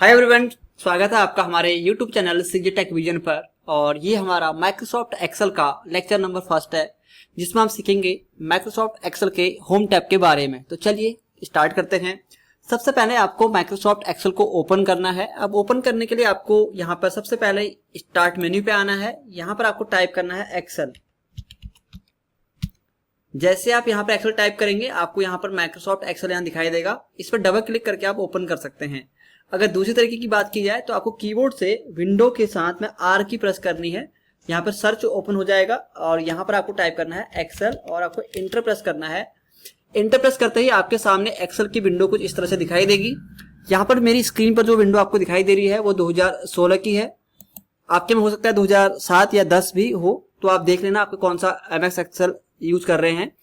Hi everyone, स्वागत है आपका हमारे YouTube channel CG tech vision पर। और ये हमारा माइक्रोसॉफ्ट एक्सेल का लेक्चर नंबर फर्स्ट है, जिसमें हम सीखेंगे माइक्रोसॉफ्ट एक्सेल के होम टैब के बारे में। तो चलिए स्टार्ट करते हैं। सबसे पहले आपको माइक्रोसॉफ्ट एक्सेल को ओपन करना है। अब ओपन करने के लिए आपको यहाँ पर सबसे पहले स्टार्ट मेन्यू पे आना है। यहाँ पर आपको टाइप करना है एक्सेल। जैसे आप यहाँ पर एक्सेल टाइप करेंगे, आपको यहाँ पर माइक्रोसॉफ्ट एक्सेल यहाँ दिखाई देगा। इस पर डबल क्लिक करके आप ओपन कर सकते हैं। अगर दूसरी तरीके की बात की जाए तो आपको कीबोर्ड से विंडो के साथ में आर की प्रेस करनी है। यहाँ पर सर्च ओपन हो जाएगा और यहाँ पर आपको टाइप करना है एक्सेल और आपको इंटर प्रेस करना है। इंटर प्रेस करते ही आपके सामने एक्सेल की विंडो कुछ इस तरह से दिखाई देगी। यहाँ पर मेरी स्क्रीन पर जो विंडो आपको दिखाई दे रही है वो 2016 की है। आपके में हो सकता है 2007 या 10 भी हो, तो आप देख लेना आपको कौन सा एमएस एक्सेल यूज कर रहे हैं।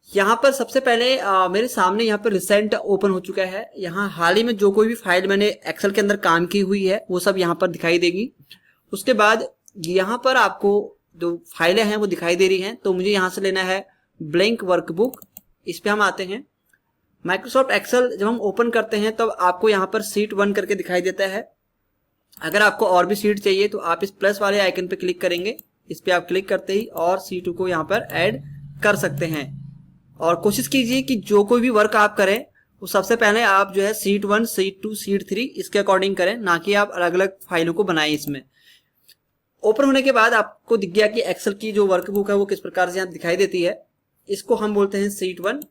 यहाँ पर सबसे पहले मेरे सामने यहाँ पर रिसेंट ओपन हो चुका है। यहाँ हाल ही में जो कोई भी फाइल मैंने एक्सेल के अंदर काम की हुई है वो सब यहाँ पर दिखाई देगी। उसके बाद यहाँ पर आपको जो फाइलें हैं वो दिखाई दे रही हैं, तो मुझे यहाँ से लेना है ब्लैंक वर्कबुक। इस पे हम आते हैं। माइक्रोसॉफ्ट एक्सेल जब हम ओपन करते हैं तब आपको यहाँ पर सीट 1 करके दिखाई देता है। अगर आपको और भी सीट चाहिए तो आप इस प्लस वाले आइकन पे क्लिक करेंगे। इस पे आप क्लिक करते ही और C2 को यहाँ पर ऐड कर सकते हैं। और कोशिश कीजिए कि जो कोई भी वर्क आप करें वो सबसे पहले आप जो है सीट 1, सीट 2, सीट 3 इसके अकॉर्डिंग करें, ना कि आप अलग अलग फाइलों को बनाएं। इसमें ओपन होने के बाद आपको दिख गया कि एक्सेल की जो वर्कबुक है वो किस प्रकार से यहाँ दिखाई देती है। इसको हम बोलते हैं सीट 1।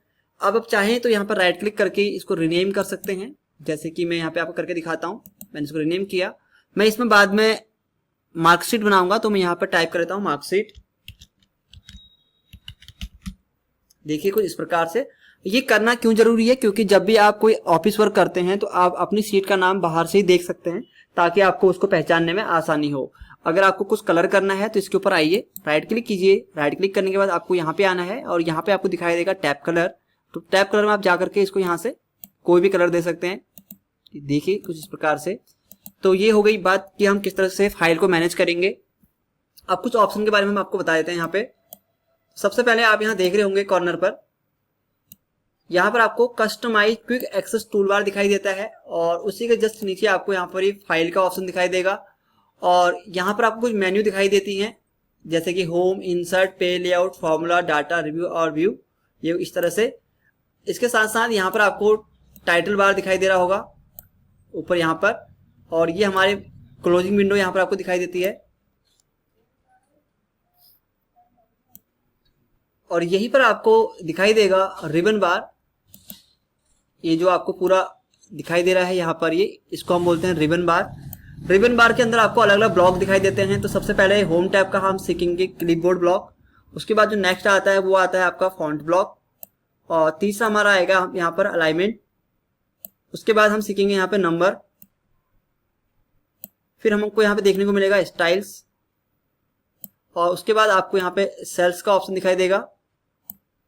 अब आप चाहें तो यहाँ पर राइट क्लिक करके इसको रिनेम कर सकते हैं, जैसे कि मैं यहाँ पे आपको करके दिखाता हूँ। मैंने इसको रिनेम किया। मैं इसमें बाद में मार्कशीट बनाऊंगा, तो मैं यहाँ पर टाइप कर लेता हूँ मार्कशीट। देखिए कुछ इस प्रकार से। ये करना क्यों जरूरी है, क्योंकि जब भी आप कोई ऑफिस वर्क करते हैं तो आप अपनी सीट का नाम बाहर से ही देख सकते हैं, ताकि आपको उसको पहचानने में आसानी हो। अगर आपको कुछ कलर करना है तो इसके ऊपर आइए, राइट क्लिक कीजिए। राइट क्लिक करने के बाद आपको यहाँ पे आना है और यहाँ पे आपको दिखाई देगा टैब कलर। तो टैब कलर में आप जाकर के इसको यहाँ से कोई भी कलर दे सकते हैं। देखिए कुछ इस प्रकार से। तो ये हो गई बात कि हम किस तरह से फाइल को मैनेज करेंगे। अब कुछ ऑप्शन के बारे में हम आपको बता देते हैं। यहाँ पे सबसे पहले आप यहाँ देख रहे होंगे कॉर्नर पर, यहाँ पर आपको कस्टमाइज क्विक एक्सेस टूलबार दिखाई देता है और उसी के जस्ट नीचे आपको यहाँ पर फाइल का ऑप्शन दिखाई देगा। और यहाँ पर आपको कुछ मेन्यू दिखाई देती हैं, जैसे कि होम, इंसर्ट, पे, लेआउट, फॉर्मूला, डाटा, रिव्यू और व्यू। ये इस तरह से। इसके साथ साथ यहाँ पर आपको टाइटल बार दिखाई दे रहा होगा ऊपर यहाँ पर, और ये हमारे क्लोजिंग विंडो यहाँ पर आपको दिखाई देती है। और यहीं पर आपको दिखाई देगा रिबन बार। ये जो आपको पूरा दिखाई दे रहा है यहाँ पर, ये इसको हम बोलते हैं रिबन बार। रिबन बार के अंदर आपको अलग अलग ब्लॉक दिखाई देते हैं। तो सबसे पहले होम टैब का हम सीखेंगे क्लिपबोर्ड ब्लॉक। उसके बाद जो नेक्स्ट आता है वो आता है आपका फॉन्ट ब्लॉक। और तीसरा हमारा आएगा यहाँ पर अलाइनमेंट। उसके बाद हम सीखेंगे यहाँ पे नंबर। फिर हमको यहाँ पे देखने को मिलेगा स्टाइल्स। और उसके बाद आपको यहाँ पे सेल्स का ऑप्शन दिखाई देगा।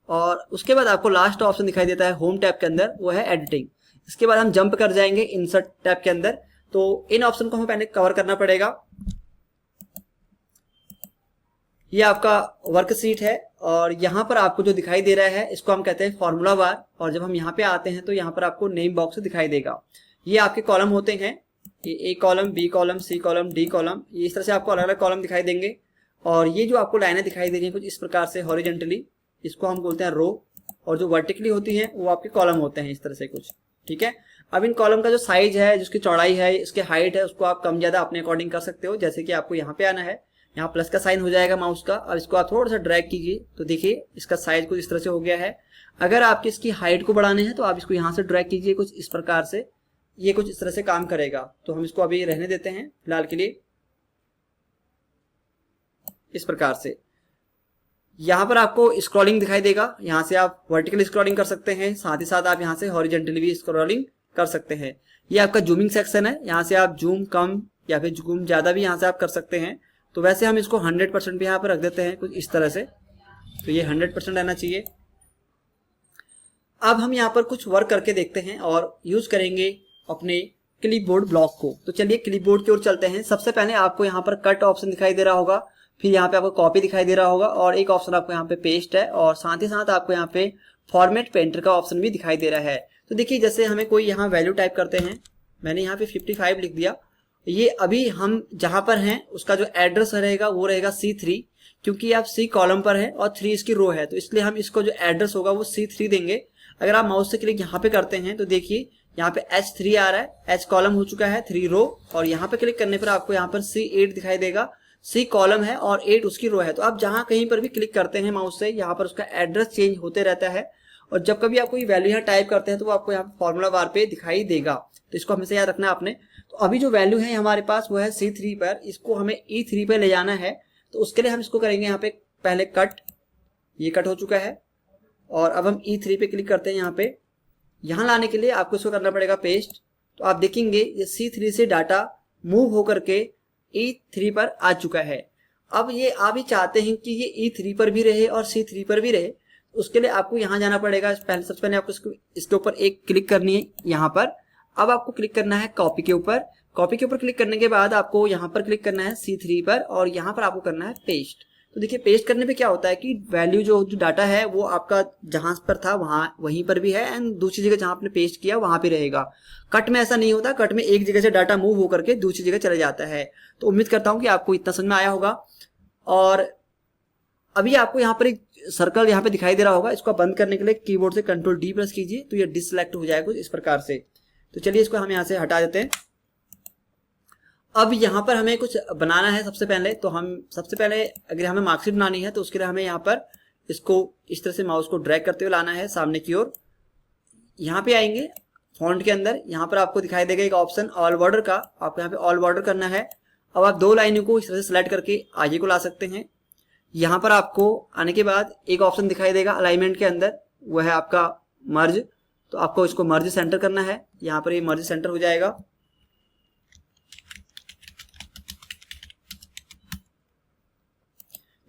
और उसके बाद आपको लास्ट ऑप्शन दिखाई देता है होम टैब के अंदर, वो है एडिटिंग। इसके बाद हम जंप कर जाएंगे इंसर्ट टैब के अंदर। तो इन ऑप्शन को हमें पहले कवर करना पड़ेगा। ये आपका वर्क शीट है और यहाँ पर आपको जो दिखाई दे रहा है इसको हम कहते हैं फॉर्मूला बार। और जब हम यहाँ पे आते हैं तो यहाँ पर आपको नेम बॉक्स दिखाई देगा। ये आपके कॉलम होते हैं, ये A column, B column, C column, D column. ये इस तरह से आपको अलग अलग कॉलम दिखाई देंगे। और ये जो आपको लाइनें दिखाई दे रही हैं कुछ इस प्रकार से हॉरिजेंटली, इसको हम बोलते हैं रो। और जो वर्टिकली होती हैं वो आपके कॉलम होते हैं इस तरह से कुछ। ठीक है। अब इन कॉलम का जो साइज है, जिसकी चौड़ाई है, इसके हाइट है, उसको आप कम ज्यादा अपने अकॉर्डिंग कर सकते हो। जैसे कि आपको यहाँ पे आना है, यहाँ प्लस का साइन हो जाएगा माउस का। अब इसको आप थोड़ा सा ड्रैग कीजिए तो देखिए इसका साइज कुछ इस तरह से हो गया है। अगर आपकी इसकी हाइट को बढ़ाने हैं तो आप इसको यहाँ से ड्रैग कीजिए कुछ इस प्रकार से। ये कुछ इस तरह से काम करेगा। तो हम इसको अभी रहने देते हैं फिलहाल के लिए इस प्रकार से। यहाँ पर आपको स्क्रॉलिंग दिखाई देगा। यहाँ से आप वर्टिकल स्क्रॉलिंग कर सकते हैं, साथ ही साथ आप यहाँ से हॉरिजेंटली भी स्क्रॉलिंग कर सकते हैं। ये आपका जूमिंग सेक्शन है। यहाँ से आप जूम कम या फिर जूम ज्यादा भी यहाँ से आप कर सकते हैं। तो वैसे हम इसको 100% भी यहाँ पर रख देते हैं कुछ इस तरह से। तो ये 100% रहना चाहिए। अब हम यहाँ पर कुछ वर्क करके देखते हैं और यूज करेंगे अपने क्लिपबोर्ड ब्लॉक को। तो चलिए क्लिपबोर्ड की ओर चलते हैं। सबसे पहले आपको यहाँ पर कट ऑप्शन दिखाई दे रहा होगा, फिर यहाँ पे आपको कॉपी दिखाई दे रहा होगा और एक ऑप्शन आपको यहाँ पे पेस्ट है। और साथ ही साथ आपको यहाँ पे फॉर्मेट पेंटर का ऑप्शन भी दिखाई दे रहा है। तो देखिए जैसे हमें कोई यहाँ वैल्यू टाइप करते हैं, मैंने यहाँ पे 55 लिख दिया। ये अभी हम जहां पर हैं उसका जो एड्रेस रहेगा वो रहेगा C3, क्योंकि आप C कॉलम पर है और 3 इसकी रो है, तो इसलिए हम इसको जो एड्रेस होगा वो C3 देंगे। अगर आप माउस से क्लिक यहाँ पे करते हैं तो देखिए यहाँ पे H3 आ रहा है, H कॉलम हो चुका है, 3 रो, और यहाँ पे क्लिक करने पर आपको यहाँ पर C8 दिखाई देगा। C कॉलम है और 8 उसकी रो है। तो आप जहां कहीं पर भी क्लिक करते हैं माउस से, यहाँ पर उसका एड्रेस चेंज होते रहता है, और जब कभी आप कोई वैल्यू यहाँ टाइप करते हैं तो वो आपको यहाँ पे फॉर्मूला बार पे दिखाई देगा। तो इसको हमेशा याद रखना है आपने। तो अभी जो वैल्यू है हमारे पास वो है C3 पर, इसको हमें E3 पे ले जाना है। तो उसके लिए हम इसको करेंगे यहाँ पे पहले कट, ये कट हो चुका है, और अब हम E3 पे क्लिक करते हैं। यहाँ पे यहाँ लाने के लिए आपको इसको करना पड़ेगा पेस्ट। तो आप देखेंगे ये C3 से डाटा मूव होकर के E3 पर आ चुका है। अब ये आप ही चाहते हैं कि ये E3 पर भी रहे और C3 पर भी रहे, उसके लिए आपको यहाँ जाना पड़ेगा। सबसे पहले आपको इसके ऊपर एक क्लिक करनी है यहाँ पर। अब आपको क्लिक करना है कॉपी के ऊपर। कॉपी के ऊपर क्लिक करने के बाद आपको यहाँ पर क्लिक करना है C3 पर, और यहाँ पर आपको करना है पेस्ट। तो देखिए पेस्ट करने पे क्या होता है कि वैल्यू जो डाटा है वो आपका जहां पर था वहीं पर भी है, एंड दूसरी जगह जहां आपने पेस्ट किया वहां पे रहेगा। कट में ऐसा नहीं होता, कट में एक जगह से डाटा मूव होकर के दूसरी जगह चले जाता है। तो उम्मीद करता हूं कि आपको इतना समझ में आया होगा। और अभी आपको यहाँ पर एक सर्कल यहाँ पे दिखाई दे रहा होगा, इसको बंद करने के लिए कीबोर्ड से Ctrl D प्रेस कीजिए तो ये डिसलेक्ट हो जाएगा कुछ इस प्रकार से। तो चलिए इसको हम यहाँ से हटा देते हैं। अब यहाँ पर हमें कुछ बनाना है। सबसे पहले तो हम अगर हमें मार्कशीट बनानी है तो उसके लिए हमें यहाँ पर इसको इस तरह से माउस को ड्रैग करते हुए लाना है सामने की ओर। यहाँ पे आएंगे फॉन्ट के अंदर, यहाँ पर आपको दिखाई देगा एक ऑप्शन ऑल बॉर्डर का, आपको यहाँ पे ऑल बॉर्डर करना है। अब आप 2 लाइनों को इस तरह से सिलेक्ट करके आगे को ला सकते हैं। यहाँ पर आपको आने के बाद एक ऑप्शन दिखाई देगा अलाइनमेंट के अंदर, वो है आपका मर्ज। तो आपको इसको मर्ज सेंटर करना है। यहाँ पर ये मर्ज सेंटर हो जाएगा।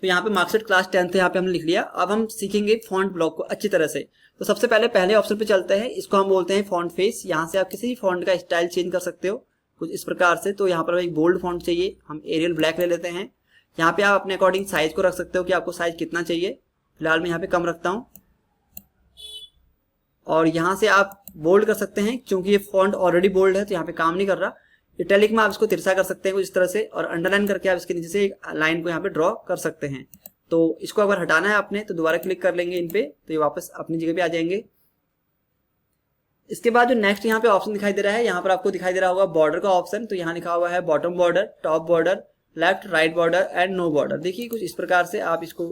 तो यहाँ पे मार्कशीट क्लास 10th यहाँ पे हमने लिख लिया। अब हम सीखेंगे फॉन्ट ब्लॉक को अच्छी तरह से। तो सबसे पहले ऑप्शन पे चलते हैं, इसको हम बोलते हैं फॉन्ट फेस। यहाँ से आप किसी भी फॉन्ट का स्टाइल चेंज कर सकते हो कुछ इस प्रकार से। तो यहाँ पर एक बोल्ड फॉन्ट चाहिए, हम एरियल ब्लैक ले लेते हैं। यहाँ पे आप अपने अकॉर्डिंग साइज को रख सकते हो कि आपको साइज कितना चाहिए। फिलहाल मैं यहाँ पे कम रखता हूँ। और यहाँ से आप बोल्ड कर सकते हैं, क्योंकि ये फॉन्ट ऑलरेडी बोल्ड है तो यहाँ पे काम नहीं कर रहा। इटैलिक में आप इसको तिरछा कर सकते हैं कुछ इस तरह से, और अंडरलाइन करके आप इसके नीचे से एक लाइन को यहाँ पे ड्रॉ कर सकते हैं। तो इसको अगर हटाना है आपने तो दोबारा क्लिक कर लेंगे इन पे, तो ये वापस अपनी जगह पे आ जाएंगे। इसके बाद जो नेक्स्ट यहाँ पे ऑप्शन दिखाई दे रहा है, यहाँ पर आपको दिखाई दे रहा होगा बॉर्डर का ऑप्शन। तो यहाँ लिखा हुआ है bottom border, top border, left right border and no border. देखिए कुछ इस प्रकार से आप इसको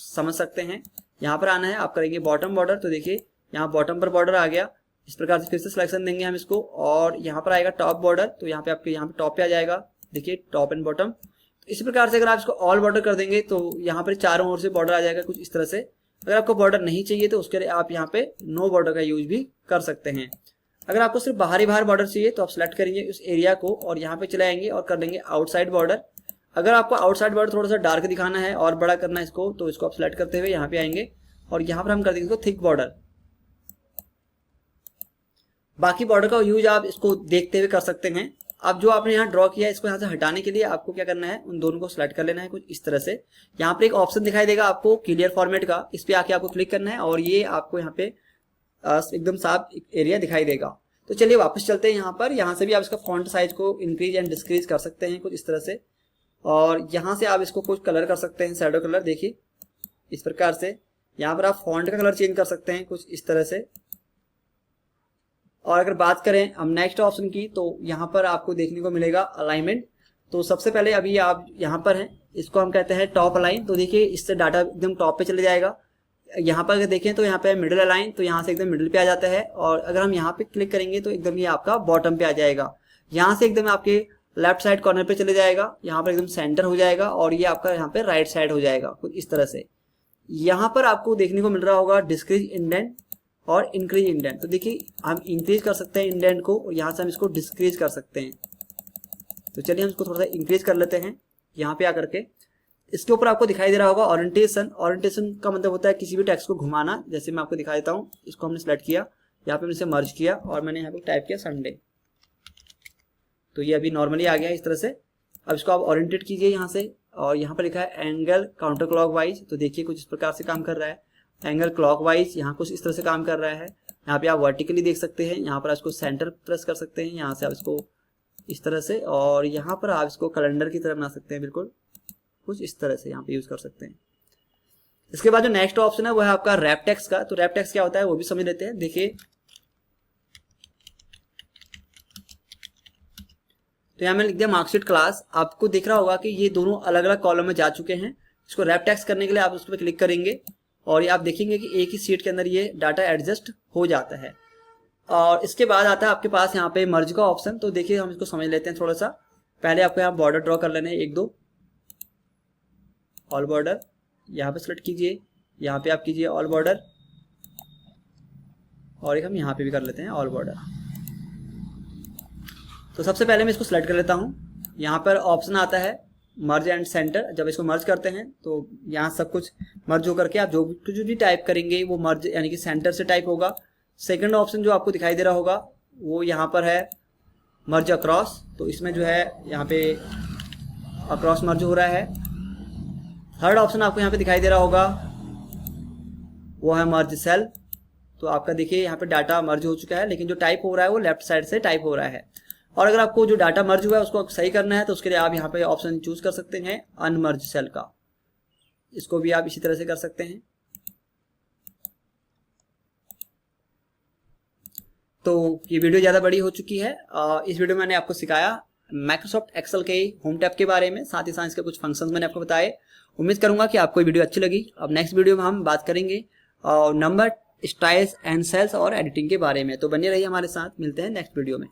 समझ सकते हैं। यहाँ पर आना है, आप करेंगे बॉटम बॉर्डर, तो देखिए यहाँ बॉटम पर बॉर्डर आ गया। इस प्रकार से फिर से सिलेक्शन देंगे हम इसको, और यहाँ पर आएगा टॉप बॉर्डर, तो यहाँ पे आपके यहाँ पे टॉप पे आ जाएगा। देखिए टॉप एंड बॉटम। तो इसी प्रकार से अगर आप इसको ऑल बॉर्डर कर देंगे तो यहाँ पर चारों ओर से बॉर्डर आ जाएगा कुछ इस तरह से। अगर आपको बॉर्डर नहीं चाहिए तो उसके लिए आप यहाँ पे नो बॉर्डर का यूज भी कर सकते हैं। अगर आपको सिर्फ बाहरी बाहर चाहिए तो आप सिलेक्ट करेंगे उस एरिया को और यहाँ पे चले आएंगे और कर देंगे आउटसाइड बॉर्डर। अगर आपको आउटसाइड बॉर्डर थोड़ा सा डार्क दिखाना है और बड़ा करना है इसको, तो इसको आप सिलेक्ट करते हुए यहाँ पे आएंगे और यहाँ पर हम कर देंगे इसको थिक बॉर्डर। बाकी बॉर्डर का यूज आप इसको देखते हुए कर सकते हैं। अब जो आपने यहाँ ड्रॉ किया है इसको यहाँ से हटाने के लिए आपको क्या करना है, उन दोनों को सिलेक्ट कर लेना है कुछ इस तरह से। यहाँ पे एक ऑप्शन दिखाई देगा आपको क्लियर फॉर्मेट का, इस पे आके आपको क्लिक करना है और ये आपको यहाँ पे एकदम साफ एरिया दिखाई देगा। तो चलिए वापस चलते हैं यहाँ पर। यहाँ से भी आप इसका फॉन्ट साइज को इंक्रीज एंड डिक्रीज कर सकते हैं कुछ इस तरह से, और यहाँ से आप इसको कुछ कलर कर सकते हैं, शैडो कलर। देखिए इस प्रकार से यहाँ पर आप फॉन्ट का कलर चेंज कर सकते हैं कुछ इस तरह से। और अगर बात करें हम नेक्स्ट ऑप्शन की, तो यहाँ पर आपको देखने को मिलेगा अलाइनमेंट। तो सबसे पहले अभी आप यहाँ पर हैं, इसको हम कहते हैं टॉप अलाइन। तो देखिए इससे डाटा एकदम टॉप पे चले जाएगा। यहाँ पर अगर देखें तो यहाँ पे मिडिल अलाइन, तो यहाँ से एकदम मिडिल पे आ जाता है। और अगर हम यहाँ पे क्लिक करेंगे तो एकदम ये आपका बॉटम पे आ जाएगा। यहाँ से एकदम आपके लेफ्ट साइड कॉर्नर पे चले जाएगा, यहाँ पर एकदम सेंटर हो जाएगा, और ये आपका यहाँ पे राइट साइड हो जाएगा कुछ इस तरह से। यहाँ पर आपको देखने को मिल रहा होगा डिक्रीज इंडेंट और इंक्रीज इंडेंट। तो देखिए हम इंक्रीज कर सकते हैं इंडेंट को, और यहाँ से हम इसको डिक्रीज कर सकते हैं। तो चलिए हम इसको थोड़ा सा इंक्रीज कर लेते हैं यहाँ पे आकर के। इसके ऊपर आपको दिखाई दे रहा होगा ओरिएंटेशन। ओरिएंटेशन का मतलब होता है किसी भी टेक्स्ट को घुमाना। जैसे मैं आपको दिखा देता हूँ, इसको हमने सेलेक्ट किया, यहाँ पे मैंने इसे मर्ज किया और मैंने यहाँ पे टाइप किया संडे, तो ये अभी नॉर्मली आ गया इस तरह से। अब इसको आप ओरिएंटेड कीजिए यहाँ से, और यहाँ पर लिखा है एंगल काउंटर क्लॉकवाइज। तो देखिए कुछ इस प्रकार से काम कर रहा है। एंगल क्लॉकवाइज यहाँ कुछ इस तरह से काम कर रहा है। यहाँ पे आप वर्टिकली देख सकते हैं, यहाँ पर आप इसको सेंटर प्रेस कर सकते हैं, यहाँ से आप इसको इस तरह से, और यहाँ पर आप इसको कैलेंडर की तरह बना सकते हैं, बिल्कुल कुछ इस तरह से यहाँ पे यूज कर सकते हैं। इसके बाद जो नेक्स्ट ऑप्शन है वो है आपका रैप टेक्स्ट का। तो रैप टेक्स्ट क्या होता है वो भी समझ लेते हैं। देखिए तो यहाँ मैंने लिख दिया मार्कशीट क्लास। आपको दिख रहा होगा कि ये दोनों अलग अलग कॉलम में जा चुके हैं। इसको रैप टेक्स्ट करने के लिए आप उस पर क्लिक करेंगे और ये आप देखेंगे कि एक ही सीट के अंदर ये डाटा एडजस्ट हो जाता है। और इसके बाद आता है आपके पास यहाँ पे मर्ज का ऑप्शन। तो देखिए हम इसको समझ लेते हैं थोड़ा सा। पहले आपको यहाँ बॉर्डर ड्रॉ कर लेने हैं, 1 2 ऑल बॉर्डर, यहाँ पे सेलेक्ट कीजिए, यहाँ पे आप कीजिए ऑल बॉर्डर, और एक हम यहाँ पे भी कर लेते हैं ऑल बॉर्डर। तो सबसे पहले मैं इसको सेलेक्ट कर लेता हूँ। यहाँ पर ऑप्शन आता है मर्ज एंड सेंटर। जब इसको मर्ज करते हैं तो यहाँ सब कुछ मर्ज होकर के आप जो भी टाइप करेंगे वो मर्ज यानी कि सेंटर से टाइप होगा। सेकंड ऑप्शन जो आपको दिखाई दे रहा होगा वो यहाँ पर है मर्ज अक्रॉस। तो इसमें जो है यहाँ पे अक्रॉस मर्ज हो रहा है। थर्ड ऑप्शन आपको यहाँ पे दिखाई दे रहा होगा वो है मर्ज सेल। तो आपका देखिए यहाँ पे डाटा मर्ज हो चुका है, लेकिन जो टाइप हो रहा है वो लेफ्ट साइड से टाइप हो रहा है। और अगर आपको जो डाटा मर्ज हुआ है उसको सही करना है तो उसके लिए आप यहाँ पे ऑप्शन चूज कर सकते हैं अनमर्ज सेल का। इसको भी आप इसी तरह से कर सकते हैं। तो ये वीडियो ज़्यादा बड़ी हो चुकी है। इस वीडियो में मैंने आपको सिखाया माइक्रोसॉफ्ट एक्सेल के होम टैब के बारे में, साथ ही साथ इसके कुछ फंक्शंस मैंने आपको बताए। उम्मीद करूंगा कि आपको ये वीडियो अच्छी लगी। अब नेक्स्ट वीडियो में हम बात करेंगे नंबर, स्टाइल्स एंड सेल्स और एडिटिंग के बारे में। तो बने रहिए हमारे साथ, मिलते हैं नेक्स्ट वीडियो में।